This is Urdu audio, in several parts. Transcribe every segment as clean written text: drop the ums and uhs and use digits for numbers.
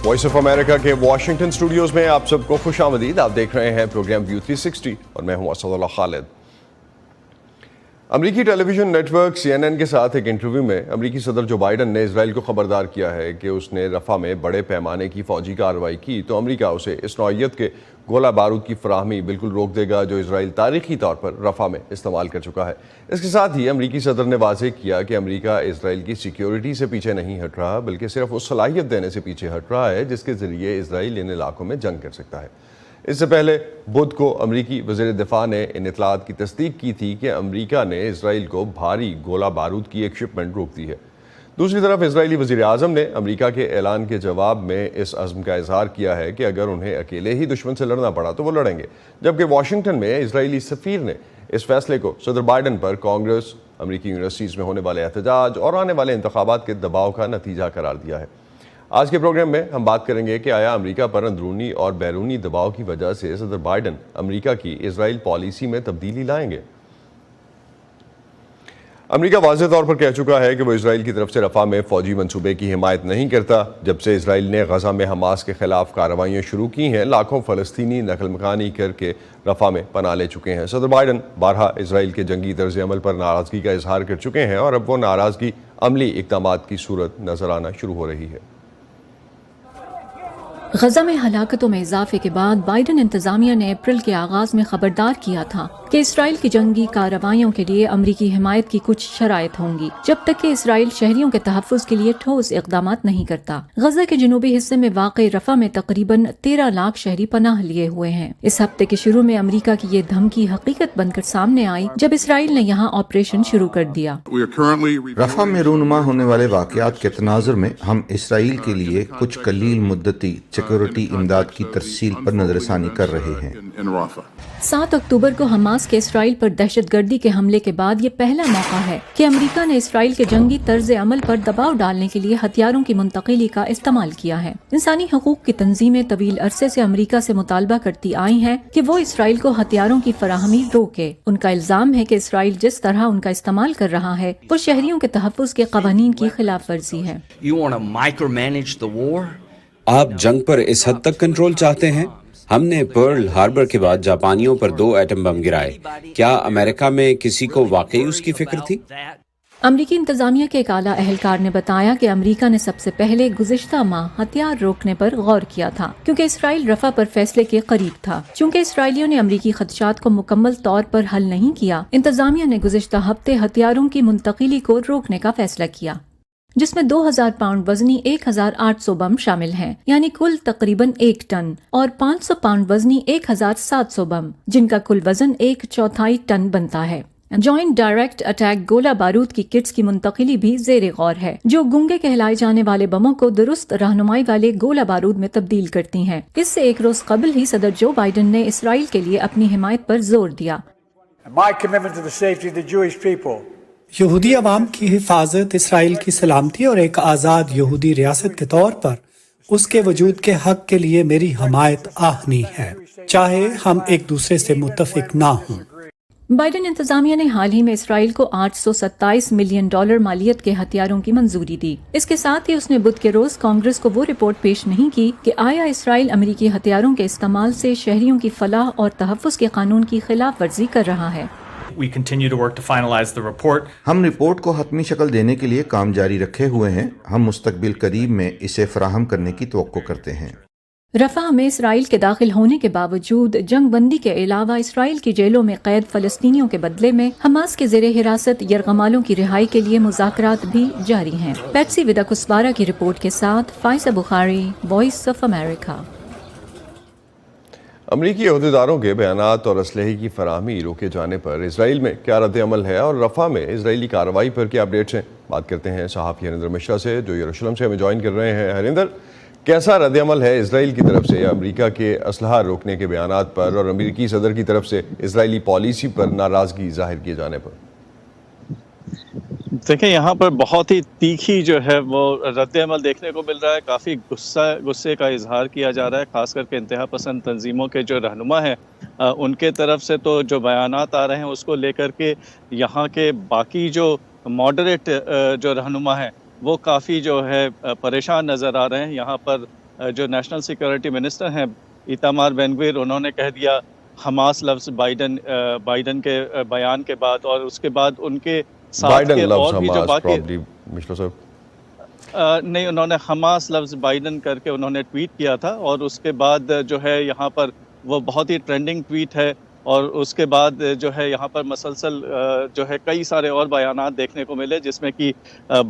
وائس آف امریکہ کے واشنگٹن اسٹوڈیوز میں آپ سب کو خوش آمدید. آپ دیکھ رہے ہیں پروگرام ویو 360 اور میں ہوں اسد اللہ خالد. امریکی ٹیلی ویژن نیٹ ورک CNN کے ساتھ ایک انٹرویو میں امریکی صدر جو بائیڈن نے اسرائیل کو خبردار کیا ہے کہ اس نے رفح میں بڑے پیمانے کی فوجی کارروائی کی تو امریکہ اسے اس نوعیت کے گولہ بارود کی فراہمی بالکل روک دے گا جو اسرائیل تاریخی طور پر رفح میں استعمال کر چکا ہے. اس کے ساتھ ہی امریکی صدر نے واضح کیا کہ امریکہ اسرائیل کی سیکیورٹی سے پیچھے نہیں ہٹ رہا بلکہ صرف اس صلاحیت دینے سے پیچھے ہٹ رہا ہے جس کے ذریعے اسرائیل ان علاقوں میں جنگ کر سکتا ہے. اس سے پہلے بدھ کو امریکی وزیر دفاع نے ان اطلاعات کی تصدیق کی تھی کہ امریکہ نے اسرائیل کو بھاری گولہ بارود کی ایک شپمنٹ روک دی ہے. دوسری طرف اسرائیلی وزیر اعظم نے امریکہ کے اعلان کے جواب میں اس عزم کا اظہار کیا ہے کہ اگر انہیں اکیلے ہی دشمن سے لڑنا پڑا تو وہ لڑیں گے. جبکہ واشنگٹن میں اسرائیلی سفیر نے اس فیصلے کو صدر بائیڈن پر کانگریس، امریکی یونیورسٹیز میں ہونے والے احتجاج اور آنے والے انتخابات کے دباؤ کا نتیجہ قرار دیا ہے. آج کے پروگرام میں ہم بات کریں گے کہ آیا امریکہ پر اندرونی اور بیرونی دباؤ کی وجہ سے صدر بائیڈن امریکہ کی اسرائیل پالیسی میں تبدیلی لائیں گے. امریکہ واضح طور پر کہہ چکا ہے کہ وہ اسرائیل کی طرف سے رفح میں فوجی منصوبے کی حمایت نہیں کرتا. جب سے اسرائیل نے غزہ میں حماس کے خلاف کارروائیاں شروع کی ہیں لاکھوں فلسطینی نقل مکانی کر کے رفح میں پناہ لے چکے ہیں. صدر بائیڈن بارہا اسرائیل کے جنگی طرز عمل پر ناراضگی کا اظہار کر چکے ہیں اور اب وہ ناراضگی عملی اقدامات کی صورت نظر آنا شروع ہو رہی ہے. غزہ میں ہلاکتوں میں اضافے کے بعد بائیڈن انتظامیہ نے اپریل کے آغاز میں خبردار کیا تھا کہ اسرائیل کی جنگی کارروائیوں کے لیے امریکی حمایت کی کچھ شرائط ہوں گی جب تک کہ اسرائیل شہریوں کے تحفظ کے لیے ٹھوس اقدامات نہیں کرتا. غزہ کے جنوبی حصے میں واقع رفح میں تقریباً 13 لاکھ شہری پناہ لیے ہوئے ہیں. اس ہفتے کے شروع میں امریکہ کی یہ دھمکی حقیقت بن کر سامنے آئی جب اسرائیل نے یہاں آپریشن شروع کر دیا. رفح میں رونما ہونے والے واقعات کے تناظر میں ہم اسرائیل کے لیے کچھ قلیل مدتی سیکورٹی امداد کی ترسیل پر نظر ثانی کر رہے ہیں. 7 اکتوبر کو حماس کے اسرائیل پر دہشت گردی کے حملے کے بعد یہ پہلا موقع ہے کہ امریکہ نے اسرائیل کے جنگی طرز عمل پر دباؤ ڈالنے کے لیے ہتھیاروں کی منتقلی کا استعمال کیا ہے. انسانی حقوق کی تنظیمیں طویل عرصے سے امریکہ سے مطالبہ کرتی آئی ہیں کہ وہ اسرائیل کو ہتھیاروں کی فراہمی روکے. ان کا الزام ہے کہ اسرائیل جس طرح ان کا استعمال کر رہا ہے وہ شہریوں کے تحفظ کے قوانین کی خلاف ورزی ہے. آپ جنگ پر اس حد تک کنٹرول چاہتے ہیں؟ ہم نے پرل ہاربر کے بعد جاپانیوں پر 2 ایٹم بم گرائے. کیا امریکہ میں کسی کو واقعی اس کی فکر تھی؟ امریکی انتظامیہ کے ایک اعلیٰ اہلکار نے بتایا کہ امریکہ نے سب سے پہلے گزشتہ ماہ ہتھیار روکنے پر غور کیا تھا کیونکہ اسرائیل رفح پر فیصلے کے قریب تھا. چونکہ اسرائیلیوں نے امریکی خدشات کو مکمل طور پر حل نہیں کیا، انتظامیہ نے گزشتہ ہفتے ہتھیاروں کی منتقلی کو روکنے کا فیصلہ کیا جس میں 2000 پاؤنڈ وزنی 1800 بم شامل ہیں، یعنی کل تقریباً 1 ٹن، اور 500 پاؤنڈ وزنی 1700 بم جن کا کل وزن 1/4 ٹن بنتا ہے. جوائنٹ ڈائریکٹ اٹیک گولہ بارود کی کٹس کی منتقلی بھی زیر غور ہے جو گونگے کہلائے جانے والے بموں کو درست رہنمائی والے گولہ بارود میں تبدیل کرتی ہیں. اس سے ایک روز قبل ہی صدر جو بائیڈن نے اسرائیل کے لیے اپنی حمایت پر زور دیا. یہودی عوام کی حفاظت، اسرائیل کی سلامتی اور ایک آزاد یہودی ریاست کے طور پر اس کے وجود کے حق کے لیے میری حمایت آہنی ہے، چاہے ہم ایک دوسرے سے متفق نہ ہوں. بائیڈن انتظامیہ نے حال ہی میں اسرائیل کو $827 ملین مالیت کے ہتھیاروں کی منظوری دی. اس کے ساتھ ہی اس نے بدھ کے روز کانگریس کو وہ رپورٹ پیش نہیں کی کہ آیا اسرائیل امریکی ہتھیاروں کے استعمال سے شہریوں کی فلاح اور تحفظ کے قانون کی خلاف ورزی کر رہا ہے. ہم رپورٹ کو حتمی شکل دینے کے لیے کام جاری رکھے ہوئے ہیں. ہم مستقبل قریب میں اسے فراہم کرنے کی توقع کرتے ہیں. رفح میں اسرائیل کے داخل ہونے کے باوجود جنگ بندی کے علاوہ اسرائیل کی جیلوں میں قید فلسطینیوں کے بدلے میں حماس کے زیر حراست یرغمالوں کی رہائی کے لیے مذاکرات بھی جاری ہیں. پیٹسی ودا کسوارا کی رپورٹ کے ساتھ فائزہ بخاری، وائس آف امریکہ. امریکی عہدیداروں کے بیانات اور اسلحے کی فراہمی روکے جانے پر اسرائیل میں کیا رد عمل ہے اور رفح میں اسرائیلی کارروائی پر کیا اپڈیٹس ہیں؟ بات کرتے ہیں صحافی ہریندر مشرا سے جو یروشلم سے ہمیں جوائن کر رہے ہیں. ہریندر، کیسا رد عمل ہے اسرائیل کی طرف سے امریکہ کے اسلحہ روکنے کے بیانات پر اور امریکی صدر کی طرف سے اسرائیلی پالیسی پر ناراضگی ظاہر کیے جانے پر؟ دیکھیں، یہاں پر بہت ہی تیکھی جو ہے وہ رد عمل دیکھنے کو مل رہا ہے. کافی غصے کا اظہار کیا جا رہا ہے، خاص کر کے انتہا پسند تنظیموں کے جو رہنما ہیں ان کے طرف سے. تو جو بیانات آ رہے ہیں اس کو لے کر کے یہاں کے باقی جو ماڈریٹ جو رہنما ہیں وہ کافی جو ہے پریشان نظر آ رہے ہیں. یہاں پر جو نیشنل سیکورٹی منسٹر ہیں ایتامار بین گویر، انہوں نے کہہ دیا حماس لفظ بائیڈن کے بیان کے بعد، اور اس کے بعد ان کے ساتھ کے اور بھی جو باقی نہیں، انہوں نے حماس لفظ بائیڈن کر کے انہوں نے ٹویٹ کیا تھا، اور اس کے بعد جو ہے یہاں پر وہ بہت ہی ٹرینڈنگ ٹویٹ ہے، اور اس کے بعد جو ہے یہاں پر مسلسل جو ہے کئی سارے اور بیانات دیکھنے کو ملے، جس میں کہ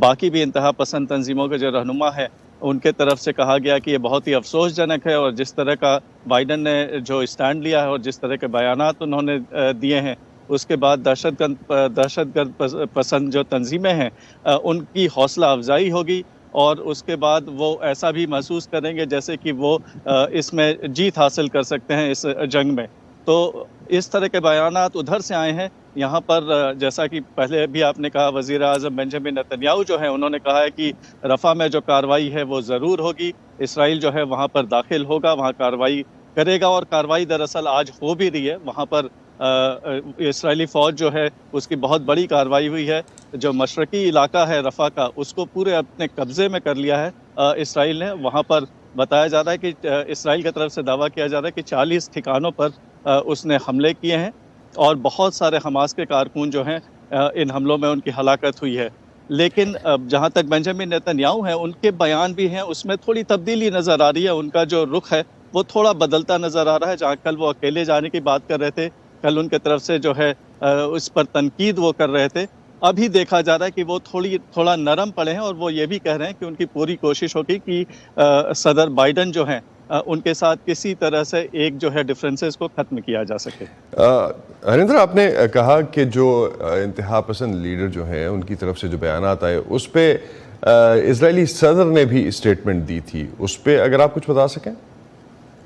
باقی بھی انتہا پسند تنظیموں کے جو رہنما ہیں ان کے طرف سے کہا گیا کہ یہ بہت ہی افسوس جنک ہے، اور جس طرح کا بائیڈن نے جو اسٹینڈ لیا ہے اور جس طرح کے بیانات انہوں نے دیے ہیں، اس کے بعد دہشت گرد پسند جو تنظیمیں ہیں ان کی حوصلہ افزائی ہوگی، اور اس کے بعد وہ ایسا بھی محسوس کریں گے جیسے کہ وہ اس میں جیت حاصل کر سکتے ہیں اس جنگ میں۔ تو اس طرح کے بیانات ادھر سے آئے ہیں۔ یہاں پر جیسا کہ پہلے بھی آپ نے کہا، وزیر اعظم بنجامن نتنیاہو جو ہیں انہوں نے کہا ہے کہ رفح میں جو کارروائی ہے وہ ضرور ہوگی، اسرائیل جو ہے وہاں پر داخل ہوگا، وہاں کارروائی کرے گا، اور کارروائی دراصل آج ہو بھی رہی ہے۔ وہاں پر اسرائیلی فوج جو ہے اس کی بہت بڑی کارروائی ہوئی ہے، جو مشرقی علاقہ ہے رفح کا اس کو پورے اپنے قبضے میں کر لیا ہے اسرائیل نے۔ وہاں پر بتایا جا رہا ہے کہ اسرائیل کی طرف سے دعویٰ کیا جا رہا ہے کہ 40 ٹھکانوں پر اس نے حملے کیے ہیں، اور بہت سارے حماس کے کارکن جو ہیں ان حملوں میں ان کی ہلاکت ہوئی ہے۔ لیکن جہاں تک بنجامن نتنیاہو ہیں، ان کے بیان بھی ہیں، اس میں تھوڑی تبدیلی نظر آ رہی ہے، ان کا جو رخ ہے وہ تھوڑا بدلتا نظر آ رہا ہے۔ جہاں کل وہ اکیلے جانے کی بات کر رہے تھے، کل ان کی طرف سے جو ہے اس پر تنقید وہ کر رہے تھے، ابھی دیکھا جا رہا ہے کہ وہ تھوڑا نرم پڑے ہیں، اور وہ یہ بھی کہہ رہے ہیں کہ ان کی پوری کوشش ہوگی کہ صدر بائیڈن جو ہیں ان کے ساتھ کسی طرح سے ایک جو ہے ڈفرینسز کو ختم کیا جا سکے۔ ہریندر، آپ نے کہا کہ جو انتہا پسند لیڈر جو ہیں ان کی طرف سے جو بیانات آئے اس پہ اسرائیلی صدر نے بھی اسٹیٹمنٹ دی تھی، اس پہ اگر آپ کچھ بتا سکیں؟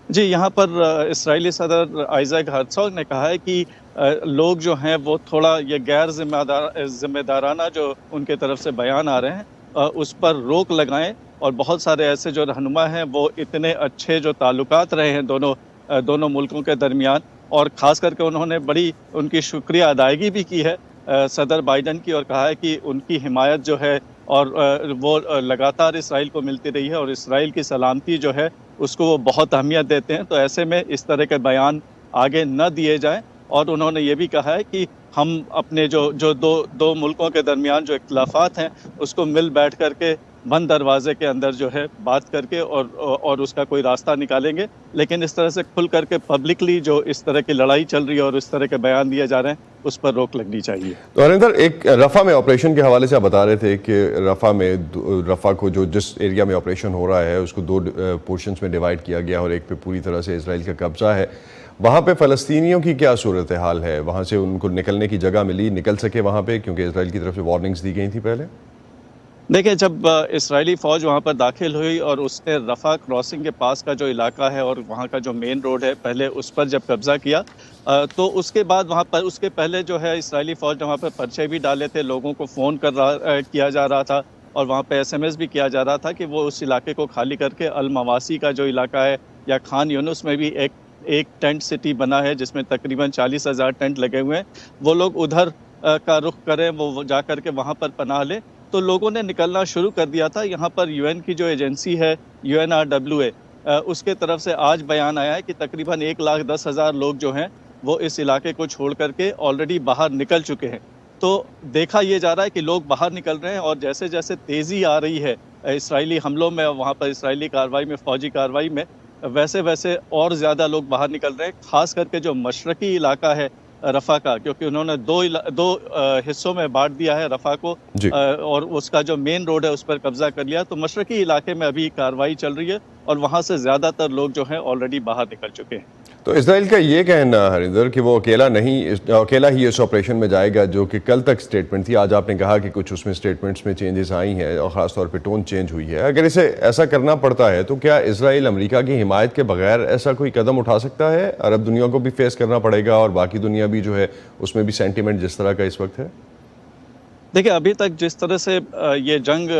جی، یہاں پر اسرائیلی صدر آئزیک ہرزوگ نے کہا ہے کہ لوگ جو ہیں وہ تھوڑا یہ غیر ذمہ دارانہ جو ان کے طرف سے بیان آ رہے ہیں اس پر روک لگائیں، اور بہت سارے ایسے جو رہنما ہیں وہ اتنے اچھے جو تعلقات رہے ہیں دونوں ملکوں کے درمیان، اور خاص کر کے انہوں نے بڑی ان کی شکریہ ادائیگی بھی کی ہے صدر بائیڈن کی، اور کہا ہے کہ ان کی حمایت جو ہے اور وہ لگاتار اسرائیل کو ملتی رہی ہے، اور اسرائیل کی سلامتی جو ہے اس کو وہ بہت اہمیت دیتے ہیں۔ تو ایسے میں اس طرح کے بیان آگے نہ دیے جائیں، اور انہوں نے یہ بھی کہا ہے کہ ہم اپنے جو دو ملکوں کے درمیان جو اختلافات ہیں اس کو مل بیٹھ کر کے بند دروازے کے اندر جو ہے بات کر کے اور اس کا کوئی راستہ نکالیں گے، لیکن اس طرح سے کھل کر کے پبلکلی جو اس طرح کی لڑائی چل رہی ہے اور اس طرح کے بیان دیے جا رہے ہیں اس پر روک لگنی چاہیے۔ تو ہریندر، ایک رفح میں آپریشن کے حوالے سے آپ بتا رہے تھے کہ رفح کو جس ایریا میں آپریشن ہو رہا ہے اس کو 2 پورشنز میں ڈیوائیڈ کیا گیا، اور ایک پہ پوری طرح سے اسرائیل کا قبضہ ہے۔ وہاں پہ فلسطینیوں کی کیا صورتحال ہے؟ وہاں سے ان کو نکلنے کی جگہ ملی، نکل سکے وہاں پہ، کیونکہ اسرائیل کی طرف سے وارننگز دی گئی تھی پہلے؟ دیکھیں، جب اسرائیلی فوج وہاں پر داخل ہوئی اور اس نے رفح کراسنگ کے پاس کا جو علاقہ ہے اور وہاں کا جو مین روڈ ہے پہلے اس پر جب قبضہ کیا، تو اس کے بعد وہاں پر اس کے پہلے جو ہے اسرائیلی فوج نے وہاں پر پرچے بھی ڈالے تھے، لوگوں کو فون کیا جا رہا تھا، اور وہاں پہ SMS بھی کیا جا رہا تھا کہ وہ اس علاقے کو خالی کر کے المواسی کا جو علاقہ ہے یا خان یونس میں بھی ایک ٹینٹ سٹی بنا ہے جس میں تقریباً 40,000 ٹینٹ لگے ہوئے ہیں، وہ لوگ ادھر کا رخ کریں، وہ جا کر کے وہاں پر پناہ لیں۔ تو لوگوں نے نکلنا شروع کر دیا تھا۔ یہاں پر UN کی جو ایجنسی ہے UNRWA، اس کے طرف سے آج بیان آیا ہے کہ تقریباً 1,10,000 لوگ جو ہیں وہ اس علاقے کو چھوڑ کر کے آلریڈی باہر نکل چکے ہیں۔ تو دیکھا یہ جا رہا ہے کہ لوگ باہر نکل رہے ہیں، اور جیسے جیسے تیزی آ رہی ہے اسرائیلی حملوں میں، وہاں پر اسرائیلی کارروائی میں، فوجی کارروائی میں، ویسے ویسے اور زیادہ لوگ باہر نکل رہے ہیں، خاص کر کے جو مشرقی علاقہ ہے رفح کا، کیونکہ انہوں نے دو حصوں میں بانٹ دیا ہے رفح کو، اور اس کا جو مین روڈ ہے اس پر قبضہ کر لیا۔ تو مشرقی علاقے میں ابھی کارروائی چل رہی ہے، اور وہاں سے زیادہ تر لوگ جو ہیں آلریڈی باہر نکل چکے ہیں۔ تو اسرائیل کا یہ کہنا ہریندر کہ وہ اکیلا ہی اس آپریشن میں جائے گا، جو کہ کل تک سٹیٹمنٹ تھی، آج آپ نے کہا کہ کچھ اس میں سٹیٹمنٹس میں چینجز آئی ہیں اور خاص طور پہ ٹون چینج ہوئی ہے۔ اگر اسے ایسا کرنا پڑتا ہے تو کیا اسرائیل امریکہ کی حمایت کے بغیر ایسا کوئی قدم اٹھا سکتا ہے؟ عرب دنیا کو بھی فیس کرنا پڑے گا، اور باقی دنیا بھی جو ہے اس میں بھی سینٹیمنٹ جس طرح کا اس وقت ہے؟ دیکھیں، ابھی تک جس طرح سے یہ جنگ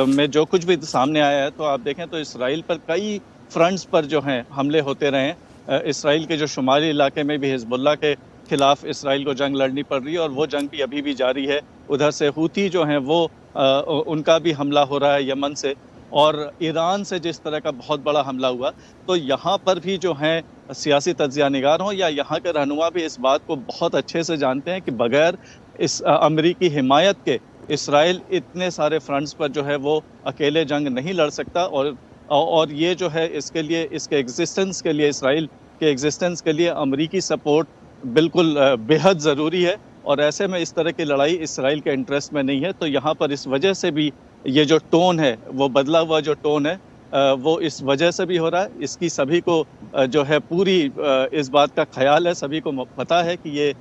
میں جو کچھ بھی سامنے آیا ہے، تو آپ دیکھیں تو اسرائیل پر کئی فرنٹس پر جو ہیں حملے ہوتے رہے ہیں۔ اسرائیل کے جو شمالی علاقے میں بھی حزب اللہ کے خلاف اسرائیل کو جنگ لڑنی پڑ رہی ہے، اور وہ جنگ بھی ابھی بھی جاری ہے۔ ادھر سے حوثی جو ہیں وہ ان کا بھی حملہ ہو رہا ہے یمن سے۔ اور ایران سے جس طرح کا بہت بڑا حملہ ہوا، تو یہاں پر بھی جو ہیں سیاسی تجزیہ نگار ہوں یا یہاں کے رہنما بھی اس بات کو بہت اچھے سے جانتے ہیں کہ بغیر اس امریکی حمایت کے اسرائیل اتنے سارے فرنٹس پر جو ہے وہ اکیلے جنگ نہیں لڑ سکتا، اور یہ جو ہے اس کے لیے، اس کے ایگزسٹنس کے لیے، اسرائیل کے ایگزسٹنس کے لیے امریکی سپورٹ بالکل بے حد ضروری ہے، اور ایسے میں اس طرح کی لڑائی اسرائیل کے انٹرسٹ میں نہیں ہے۔ تو یہاں پر اس وجہ سے بھی یہ جو ٹون ہے، وہ بدلا ہوا جو ٹون ہے، وہ اس وجہ سے بھی ہو رہا ہے۔ اس کی سبھی کو جو ہے پوری اس بات کا خیال ہے، سبھی کو پتہ ہے کہ یہ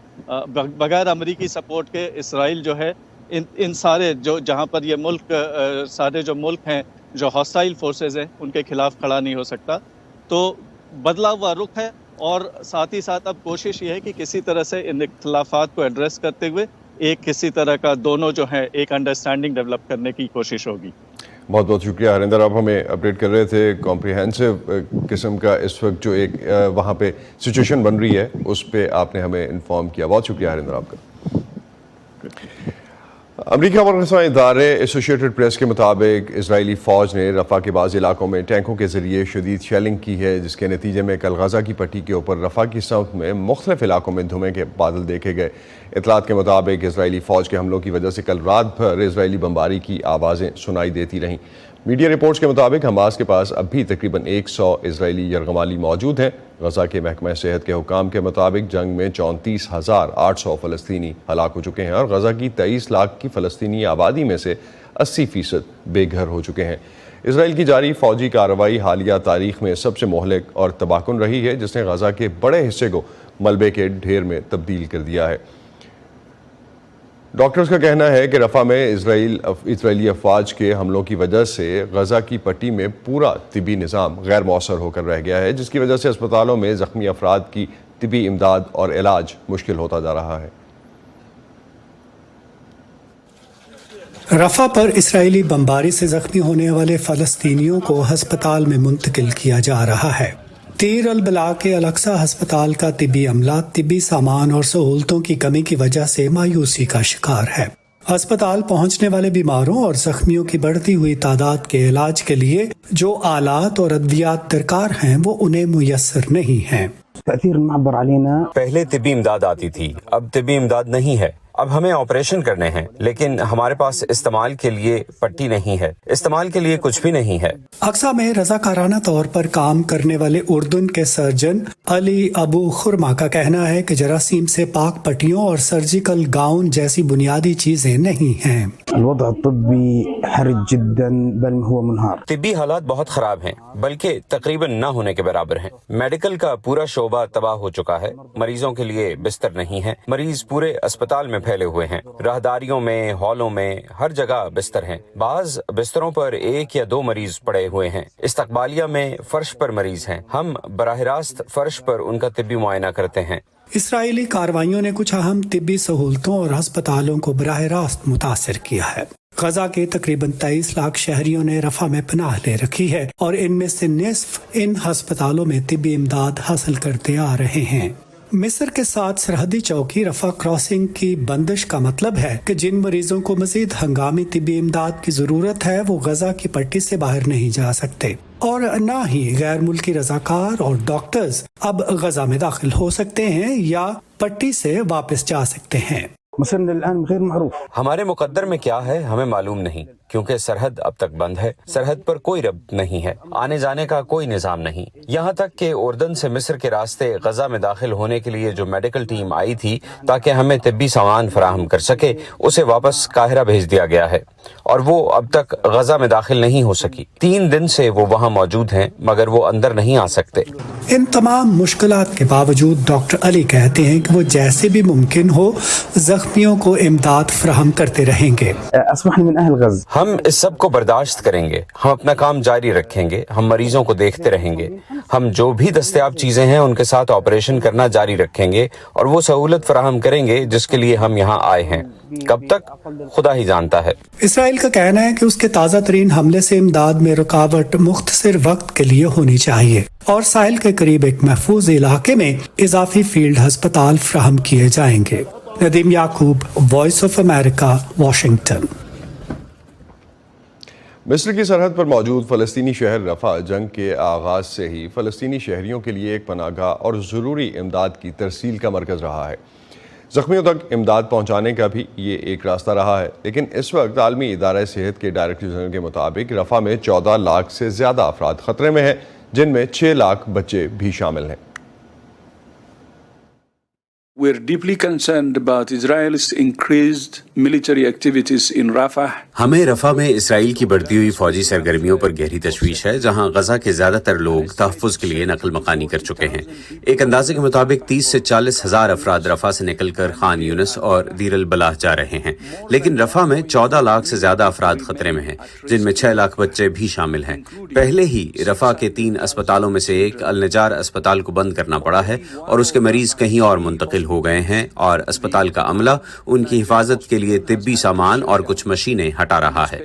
بغیر امریکی سپورٹ کے اسرائیل جو ہے ان سارے جو جہاں پر یہ ملک سارے جو ملک ہیں جو ہاسٹائل فورسز ہیں ان کے خلاف کھڑا نہیں ہو سکتا۔ تو بدلا ہوا رخ ہے، اور ساتھ ہی ساتھ اب کوشش یہ ہے کہ کسی طرح سے ان اختلافات کو ایڈریس کرتے ہوئے ایک کسی طرح کا دونوں جو ہیں ایک انڈرسٹینڈنگ ڈیولپ کرنے کی کوشش ہوگی۔ بہت بہت شکریہ ہریندر، آپ ہمیں اپڈیٹ کر رہے تھے کمپریہنسو قسم کا اس وقت جو ایک وہاں پہ سچویشن بن رہی ہے اس پہ آپ نے ہمیں انفارم کیا، بہت شکریہ ہریندر آپ کا۔ امریکہ خبر رساں ادارے ایسوسیٹڈ پریس کے مطابق اسرائیلی فوج نے رفح کے بعض علاقوں میں ٹینکوں کے ذریعے شدید شیلنگ کی ہے، جس کے نتیجے میں کل غزہ کی پٹی کے اوپر رفح کی سمت میں مختلف علاقوں میں دھوئیں کے بادل دیکھے گئے۔ اطلاعات کے مطابق اسرائیلی فوج کے حملوں کی وجہ سے کل رات بھر اسرائیلی بمباری کی آوازیں سنائی دیتی رہیں۔ میڈیا رپورٹس کے مطابق حماس کے پاس اب بھی تقریباً 100 اسرائیلی یرغمالی موجود ہیں۔ غزہ کے محکمہ صحت کے حکام کے مطابق جنگ میں 34,800 فلسطینی ہلاک ہو چکے ہیں، اور غزہ کی 23 لاکھ کی فلسطینی آبادی میں سے 80% بے گھر ہو چکے ہیں۔ اسرائیل کی جاری فوجی کارروائی حالیہ تاریخ میں سب سے مہلک اور تباہ کن رہی ہے، جس نے غزہ کے بڑے حصے کو ملبے کے ڈھیر میں تبدیل کر دیا ہے۔ ڈاکٹرز کا کہنا ہے کہ رفح میں اسرائیلی افواج کے حملوں کی وجہ سے غزہ کی پٹی میں پورا طبی نظام غیر مؤثر ہو کر رہ گیا ہے، جس کی وجہ سے اسپتالوں میں زخمی افراد کی طبی امداد اور علاج مشکل ہوتا جا رہا ہے۔ رفح پر اسرائیلی بمباری سے زخمی ہونے والے فلسطینیوں کو ہسپتال میں منتقل کیا جا رہا ہے۔ دیر البلاغ کے الاقصی ہسپتال کا طبی عملہ طبی سامان اور سہولتوں کی کمی کی وجہ سے مایوسی کا شکار ہے۔ ہسپتال پہنچنے والے بیماروں اور زخمیوں کی بڑھتی ہوئی تعداد کے علاج کے لیے جو آلات اور ادویات درکار ہیں وہ انہیں میسر نہیں ہیں۔ پہلے طبی امداد آتی تھی، اب طبی امداد نہیں ہے۔ اب ہمیں آپریشن کرنے ہیں، لیکن ہمارے پاس استعمال کے لیے پٹی نہیں ہے، استعمال کے لیے کچھ بھی نہیں ہے۔ اقصی میں رضاکارانہ طور پر کام کرنے والے اردن کے سرجن علی ابو خرما کا کہنا ہے کہ جراثیم سے پاک پٹیوں اور سرجیکل گاؤن جیسی بنیادی چیزیں نہیں ہیں۔ طبی حالات بہت خراب ہیں، بلکہ تقریباً نہ ہونے کے برابر ہیں۔ میڈیکل کا پورا شعبہ تباہ ہو چکا ہے، مریضوں کے لیے بستر نہیں ہے، مریض پورے اسپتال میں پھیلے ہوئے ہیں، راہداریوں میں، ہالوں میں، ہر جگہ بستر ہیں، بعض بستروں پر 1 یا 2 مریض پڑے ہوئے ہیں، استقبالیہ میں فرش پر مریض ہیں، ہم براہ راست فرش پر ان کا طبی معائنہ کرتے ہیں۔ اسرائیلی کارروائیوں نے کچھ اہم طبی سہولتوں اور ہسپتالوں کو براہ راست متاثر کیا ہے۔ غزہ کے تقریباً 23 لاکھ شہریوں نے رفح میں پناہ لے رکھی ہے، اور ان میں سے نصف ان ہسپتالوں میں طبی امداد حاصل کرتے آ رہے ہیں۔ مصر کے ساتھ سرحدی چوکی رفح کراسنگ کی بندش کا مطلب ہے کہ جن مریضوں کو مزید ہنگامی طبی امداد کی ضرورت ہے وہ غزہ کی پٹی سے باہر نہیں جا سکتے، اور نہ ہی غیر ملکی رضاکار اور ڈاکٹرز اب غزہ میں داخل ہو سکتے ہیں یا پٹی سے واپس جا سکتے ہیں۔ ہمارے مقدر میں کیا ہے ہمیں معلوم نہیں، کیونکہ سرحد اب تک بند ہے، سرحد پر کوئی ربط نہیں ہے، آنے جانے کا کوئی نظام نہیں، یہاں تک کہ اردن سے مصر کے راستے غزہ میں داخل ہونے کے لیے جو میڈیکل ٹیم آئی تھی تاکہ ہمیں طبی سامان فراہم کر سکے، اسے واپس قاہرہ بھیج دیا گیا ہے، اور وہ اب تک غزہ میں داخل نہیں ہو سکی۔ 3 دن سے وہ وہاں موجود ہیں، مگر وہ اندر نہیں آ سکتے۔ ان تمام مشکلات کے باوجود ڈاکٹر علی کہتے ہیں کہ وہ جیسے بھی ممکن ہو زخمیوں کو امداد فراہم کرتے رہیں گے۔ ہم اس سب کو برداشت کریں گے، ہم اپنا کام جاری رکھیں گے، ہم مریضوں کو دیکھتے رہیں گے، ہم جو بھی دستیاب چیزیں ہیں ان کے ساتھ آپریشن کرنا جاری رکھیں گے، اور وہ سہولت فراہم کریں گے جس کے لیے ہم یہاں آئے ہیں۔ کب تک خدا ہی جانتا ہے۔ اسرائیل کا کہنا ہے کہ اس کے تازہ ترین حملے سے امداد میں رکاوٹ مختصر وقت کے لیے ہونی چاہیے، اور ساحل کے قریب ایک محفوظ علاقے میں اضافی فیلڈ ہسپتال فراہم کیے جائیں گے۔ ندیم یعقوب، وائس آف امریکہ، واشنگٹن۔ مصر کی سرحد پر موجود فلسطینی شہر رفح جنگ کے آغاز سے ہی فلسطینی شہریوں کے لیے ایک پناہ گاہ اور ضروری امداد کی ترسیل کا مرکز رہا ہے۔ زخمیوں تک امداد پہنچانے کا بھی یہ ایک راستہ رہا ہے، لیکن اس وقت عالمی ادارہ صحت کے ڈائریکٹر جنرل کے مطابق رفح میں 14 لاکھ سے زیادہ افراد خطرے میں ہیں، جن میں 6 لاکھ بچے بھی شامل ہیں۔ We are deeply concerned about Israel's increased military activities in Rafah. ہمیں رفح میں اسرائیل کی بڑھتی ہوئی فوجی سرگرمیوں پر گہری تشویش ہے، جہاں غزہ کے زیادہ تر لوگ تحفظ کے لیے نقل مکانی کر چکے ہیں۔ ایک اندازے کے مطابق 30 سے 40 ہزار افراد رفح سے نکل کر خان یونس اور دیر البلاح جا رہے ہیں، لیکن رفح میں 14 لاکھ سے زیادہ افراد خطرے میں ہیں، جن میں 6 لاکھ بچے بھی شامل ہیں۔ پہلے ہی رفح کے 3 اسپتالوں میں سے ایک النجار اسپتال کو بند کرنا پڑا ہے اور اس کے مریض کہیں اور منتقل ہو گئے ہیں، اور اسپتال کا عملہ ان کی حفاظت کے لیے طبی سامان اور کچھ مشینیں ہٹا رہا ہے۔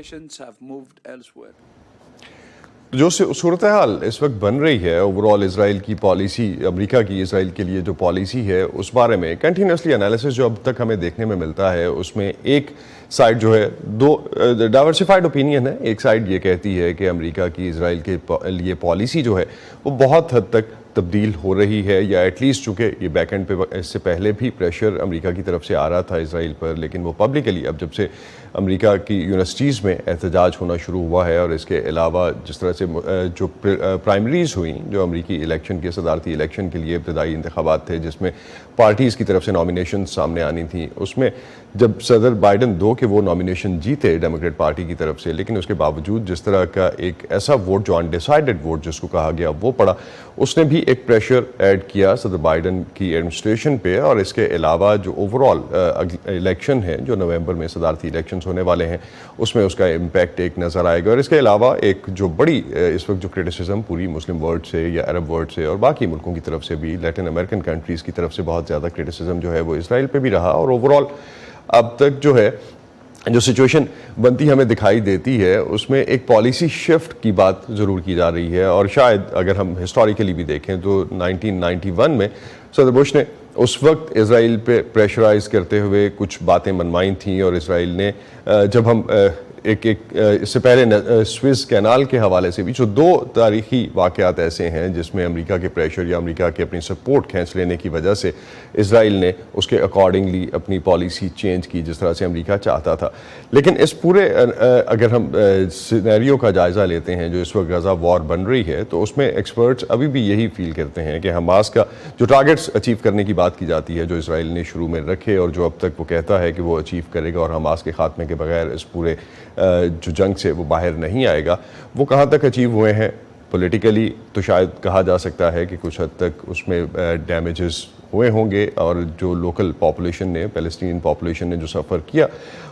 جو صورتحال اس وقت بن رہی ہے اوورال اسرائیل کی پالیسی، امریکہ کی اسرائیل کے لیے جو پالیسی ہے اس بارے میں کنٹینیوسلی انالیسس جو اب تک ہمیں دیکھنے میں ملتا ہے، اس میں ایک سائڈ جو ہے دو ڈائیورسیفائڈ اوپینین ہے۔ ایک سائڈ یہ کہتی ہے کہ امریکہ کی اسرائیل کے لیے پالیسی جو ہے وہ بہت حد تک تبدیل ہو رہی ہے، یا ایٹ لیسٹ چونکہ یہ بیک اینڈ پہ اس سے پہلے بھی پریشر امریکہ کی طرف سے آ رہا تھا اسرائیل پر، لیکن وہ پبلکلی اب جب سے امریکہ کی یونیورسٹیز میں احتجاج ہونا شروع ہوا ہے، اور اس کے علاوہ جس طرح سے جو پرائمریز ہوئیں جو امریکی الیکشن کے صدارتی الیکشن کے لیے ابتدائی انتخابات تھے، جس میں پارٹیز کی طرف سے نامینیشن سامنے آنی تھیں، اس میں جب صدر بائیڈن کہ وہ نامینیشن جیتے ڈیموکریٹ پارٹی کی طرف سے، لیکن اس کے باوجود جس طرح کا ایک ایسا ووٹ جو انڈیسائیڈڈ ووٹ جس کو کہا گیا وہ پڑا، اس نے بھی ایک پریشر ایڈ کیا صدر بائیڈن کی ایڈمنسٹریشن پہ۔ اور اس کے علاوہ جو اوورال الیکشن ہے جو نومبر میں صدارتی الیکشنز ہونے والے ہیں، اس میں اس کا امپیکٹ ایک نظر آئے گا۔ اور اس کے علاوہ ایک جو بڑی اس وقت جو کرٹیسزم پوری مسلم ورلڈ سے یا عرب ورلڈ سے اور باقی ملکوں کی طرف سے بھی، لیٹن امریکن کنٹریز کی طرف سے بہت زیادہ کرٹیسزم جو ہے وہ اسرائیل پہ بھی رہا، اور اوورال اب تک جو ہے جو سچویشن بنتی ہمیں دکھائی دیتی ہے اس میں ایک پالیسی شفٹ کی بات ضرور کی جا رہی ہے۔ اور شاید اگر ہم ہسٹوریکلی بھی دیکھیں تو 1991 میں صدر بش نے اس وقت اسرائیل پہ پریشرائز کرتے ہوئے کچھ باتیں منوائی تھیں، اور اسرائیل نے جب ہم اس سے پہلے سوئز کینال کے حوالے سے بھی جو 2 تاریخی واقعات ایسے ہیں جس میں امریکہ کے پریشر یا امریکہ کے اپنی سپورٹ کھینچ لینے کی وجہ سے اسرائیل نے اس کے اکارڈنگلی اپنی پالیسی چینج کی جس طرح سے امریکہ چاہتا تھا۔ لیکن اس پورے اگر ہم سینیریو کا جائزہ لیتے ہیں جو اس وقت غزہ وار بن رہی ہے، تو اس میں ایکسپرٹس ابھی بھی یہی فیل کرتے ہیں کہ حماس کا جو ٹارگٹس اچیو کرنے کی بات کی جاتی ہے جو اسرائیل نے شروع میں رکھے اور جو اب تک وہ کہتا ہے کہ وہ اچیو کرے گا اور حماس کے خاتمے کے بغیر اس پورے جو جنگ سے وہ باہر نہیں آئے گا، وہ کہاں تک اچیو ہوئے ہیں پولیٹیکلی تو شاید کہا جا سکتا ہے کہ کچھ حد تک اس میں ڈیمیجز ہوئے ہوں گے، اور جو لوکل پاپولیشن نے پیلسٹین پاپولیشن نے جو سفر کیا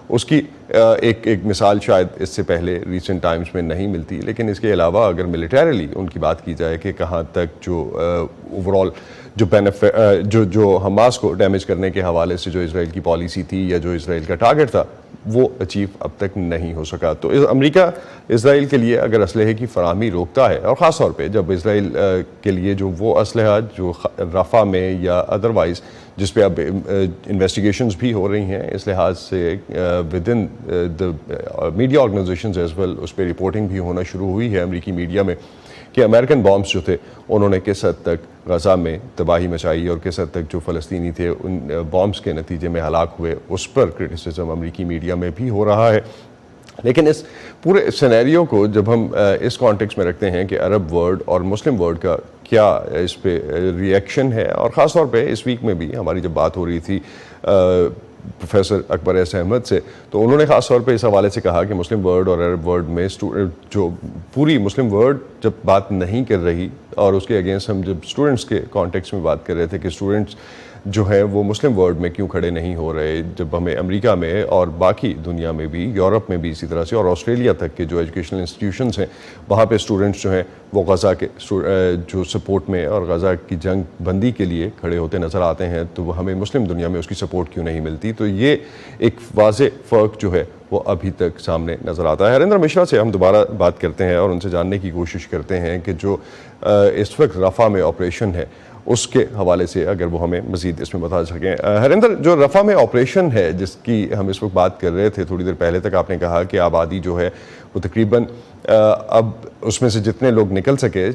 اس کی ایک مثال شاید اس سے پہلے ریسنٹ ٹائمز میں نہیں ملتی۔ لیکن اس کے علاوہ اگر ملیٹریلی ان کی بات کی جائے کہ کہاں تک جو اوورال جو حماس کو ڈیمیج کرنے کے حوالے سے جو اسرائیل کی پالیسی تھی یا جو اسرائیل کا ٹارگٹ تھا وہ اچیو اب تک نہیں ہو سکا۔ تو امریکہ اسرائیل کے لیے اگر اسلحے کی فراہمی روکتا ہے، اور خاص طور پہ جب اسرائیل کے لیے جو وہ اسلحہ جو رفح میں یا ادروائز جس پہ اب انویسٹیگیشنز بھی ہو رہی ہیں، اس لحاظ سے within the media organisations as well اس پہ رپورٹنگ بھی ہونا شروع ہوئی ہے امریکی میڈیا میں کہ امریکن بامبس جو تھے انہوں نے کس حد تک غزہ میں تباہی مچائی اور کس حد تک جو فلسطینی تھے ان بامبس کے نتیجے میں ہلاک ہوئے، اس پر کرٹیسزم امریکی میڈیا میں بھی ہو رہا ہے۔ لیکن اس پورے سینیریو کو جب ہم اس کانٹیکس میں رکھتے ہیں کہ عرب ورلڈ اور مسلم ورلڈ کا کیا اس پہ ریئیکشن ہے، اور خاص طور پہ اس ویک میں بھی ہماری جب بات ہو رہی تھی پروفیسر اکبر ایس احمد سے، تو انہوں نے خاص طور پہ اس حوالے سے کہا کہ مسلم ورلڈ اور عرب ورلڈ میں جو پوری مسلم ورلڈ جب بات نہیں کر رہی، اور اس کے اگینسٹ ہم جب اسٹوڈنٹس کے کانٹیکس میں بات کر رہے تھے کہ اسٹوڈنٹس جو ہیں وہ مسلم ورلڈ میں کیوں کھڑے نہیں ہو رہے، جب ہمیں امریکہ میں اور باقی دنیا میں بھی، یورپ میں بھی اسی طرح سے، اور آسٹریلیا تک کے جو ایجوکیشنل انسٹیٹیوشنز ہیں وہاں پہ اسٹوڈنٹس جو ہیں وہ غزہ کے جو سپورٹ میں اور غزہ کی جنگ بندی کے لیے کھڑے ہوتے نظر آتے ہیں، تو وہ ہمیں مسلم دنیا میں اس کی سپورٹ کیوں نہیں ملتی؟ تو یہ ایک واضح فرق جو ہے وہ ابھی تک سامنے نظر آتا ہے۔ ہریندر مشرا سے ہم دوبارہ بات کرتے ہیں اور ان سے جاننے کی کوشش کرتے ہیں کہ جو اس وقت رفح میں آپریشن ہے اس کے حوالے سے اگر وہ ہمیں مزید اس میں بتا سکیں. ہریندر, جو رفح میں آپریشن ہے جس کی ہم اس وقت بات کر رہے تھے تھوڑی دیر پہلے تک, آپ نے کہا کہ آبادی جو ہے وہ تقریباً اب اس میں سے جتنے لوگ نکل سکے,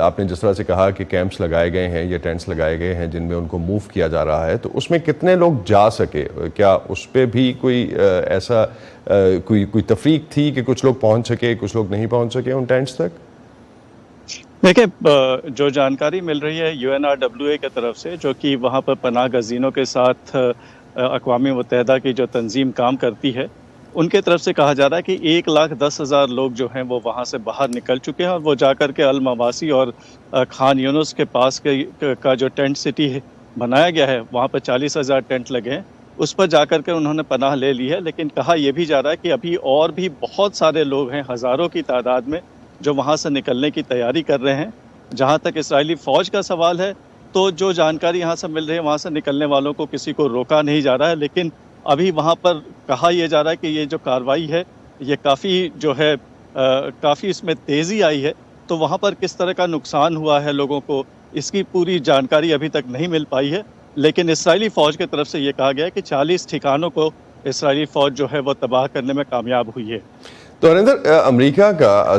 آپ نے جس طرح سے کہا کہ کیمپس لگائے گئے ہیں یا ٹینٹس لگائے گئے ہیں جن میں ان کو موو کیا جا رہا ہے, تو اس میں کتنے لوگ جا سکے؟ کیا اس پہ بھی کوئی ایسا کوئی تفریق تھی کہ کچھ لوگ پہنچ سکے کچھ لوگ نہیں پہنچ سکے ان ٹینٹس تک؟ دیکھیں, جو جانکاری مل رہی ہے UNRWA کی طرف سے, جو کہ وہاں پر پناہ گزینوں کے ساتھ اقوام متحدہ کی جو تنظیم کام کرتی ہے, ان کے طرف سے کہا جا رہا ہے کہ 1,10,000 لوگ جو ہیں وہ وہاں سے باہر نکل چکے ہیں, اور وہ جا کر کے المواسی اور خان یونس کے پاس کا جو ٹینٹ سٹی بنایا گیا ہے وہاں پر 40,000 ٹینٹ لگے ہیں, اس پر جا کر کے انہوں نے پناہ لے لی ہے. لیکن کہا یہ بھی جا رہا ہے کہ ابھی اور بھی بہت سارے لوگ ہیں, ہزاروں کی تعداد میں, جو وہاں سے نکلنے کی تیاری کر رہے ہیں. جہاں تک اسرائیلی فوج کا سوال ہے, تو جو جانکاری یہاں سے مل رہی ہے وہاں سے نکلنے والوں کو کسی کو روکا نہیں جا رہا ہے, لیکن ابھی وہاں پر کہا یہ جا رہا ہے کہ یہ جو کارروائی ہے یہ کافی اس میں تیزی آئی ہے, تو وہاں پر کس طرح کا نقصان ہوا ہے لوگوں کو, اس کی پوری جانکاری ابھی تک نہیں مل پائی ہے. لیکن اسرائیلی فوج کی طرف سے یہ کہا گیا ہے کہ 40 ٹھکانوں کو اسرائیلی فوج جو ہے وہ تباہ کرنے میں کامیاب ہوئی ہے. تو ہریندر, امریکہ کا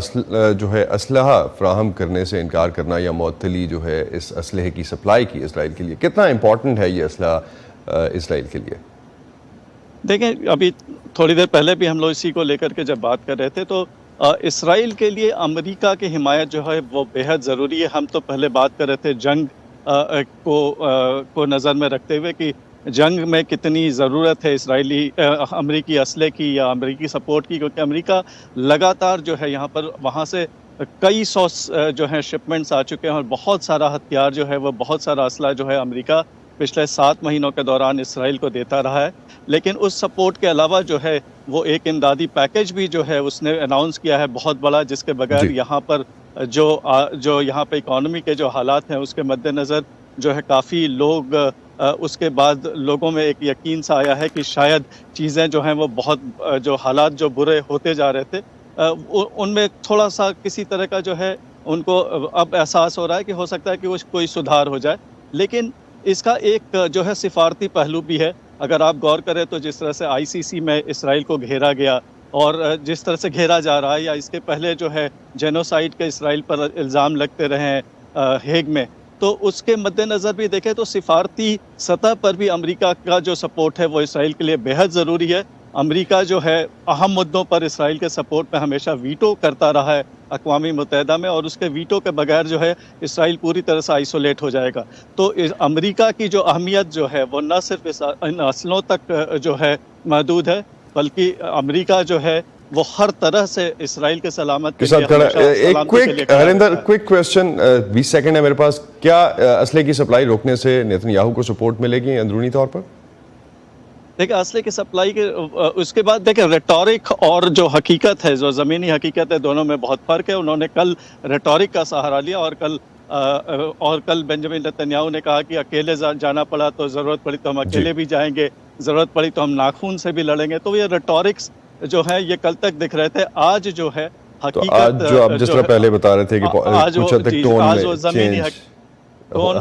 جو ہے اسلحہ فراہم کرنے سے انکار کرنا یا معطلی جو ہے اس اسلحے کی سپلائی کی اسرائیل کے لیے, کتنا امپورٹنٹ ہے یہ اسلحہ اسرائیل کے لیے؟ دیکھیں, ابھی تھوڑی دیر پہلے بھی ہم لوگ اسی کو لے کر کے جب بات کر رہے تھے, تو اسرائیل کے لیے امریکہ کی حمایت جو ہے وہ بہت ضروری ہے. ہم تو پہلے بات کر رہے تھے جنگ کو نظر میں رکھتے ہوئے کہ جنگ میں کتنی ضرورت ہے امریکی اسلحے کی یا امریکی سپورٹ کی, کیونکہ امریکہ لگاتار جو ہے یہاں پر وہاں سے کئی سو جو ہیں شپمنٹس آ چکے ہیں, اور بہت سارا ہتھیار جو ہے وہ بہت سارا اسلحہ جو ہے امریکہ پچھلے 7 مہینوں کے دوران اسرائیل کو دیتا رہا ہے. لیکن اس سپورٹ کے علاوہ جو ہے وہ ایک امدادی پیکج بھی جو ہے اس نے اناؤنس کیا ہے بہت بڑا, جس کے بغیر یہاں پر جو یہاں پہ اکانومی کے جو حالات ہیں اس کے مد نظر جو ہے کافی لوگ اس کے بعد لوگوں میں ایک یقین سا آیا ہے کہ شاید چیزیں جو ہیں وہ بہت جو حالات جو برے ہوتے جا رہے تھے ان میں تھوڑا سا کسی طرح کا جو ہے ان کو اب احساس ہو رہا ہے کہ ہو سکتا ہے کہ وہ کوئی سدھار ہو جائے. لیکن اس کا ایک جو ہے سفارتی پہلو بھی ہے. اگر آپ غور کریں تو جس طرح سے ICC میں اسرائیل کو گھیرا گیا, اور جس طرح سے گھیرا جا رہا ہے, یا اس کے پہلے جو ہے جینوسائیڈ کے اسرائیل پر الزام لگتے رہے ہیں ہیگ میں, تو اس کے مد نظر بھی دیکھیں تو سفارتی سطح پر بھی امریکہ کا جو سپورٹ ہے وہ اسرائیل کے لیے بہت ضروری ہے. امریکہ جو ہے اہم مدوں پر اسرائیل کے سپورٹ میں ہمیشہ ویٹو کرتا رہا ہے اقوام متحدہ میں, اور اس کے ویٹو کے بغیر جو ہے اسرائیل پوری طرح سے آئسولیٹ ہو جائے گا. تو امریکہ کی جو اہمیت جو ہے وہ نہ صرف ان اسلحوں تک جو ہے محدود ہے, بلکہ امریکہ جو ہے وہ ہر طرح سے اسرائیل کے سلامت کے لیے. ہریندر, کوئک کویسچن, 20 سیکنڈ ہے میرے پاس. کیا اسلحے کی سپلائی روکنے سے نیتن یاہو کو سپورٹ ملے گی اندرونی طور پر؟ دیکھیں, اسلحے کی سپلائی کے اس کے بعد دیکھیں ریٹورک اور جو حقیقت ہے, جو زمینی حقیقت ہے, دونوں میں بہت فرق ہے. انہوں نے کل ریٹورک کا سہارا لیا, اور کل بنجامن نیتن یاہو نے کہا کہ اکیلے جانا پڑا تو ضرورت پڑی تو ہم اکیلے بھی جائیں گے, ضرورت پڑی تو ہم ناخون سے بھی لڑیں گے. تو یہ ریٹورکس جو ہے یہ کل تک دکھ رہے تھے. آج جو ہے حقیقت جو آپ جس طرح پہلے بتا رہے تھے کہ کچھ حد تک ٹون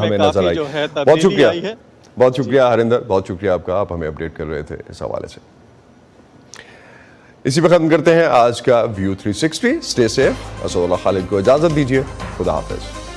میں کافی جو ہے تبدیلی آئی ہے. بہت شکریہ ہریندر, بہت شکریہ آپ کا, آپ ہمیں اپڈیٹ کر رہے تھے اس حوالے سے. اسی پہ ختم کرتے ہیں آج کا view 360. Stay safe. Asadullah Khalid کو اجازت دیجیے. خدا حافظ.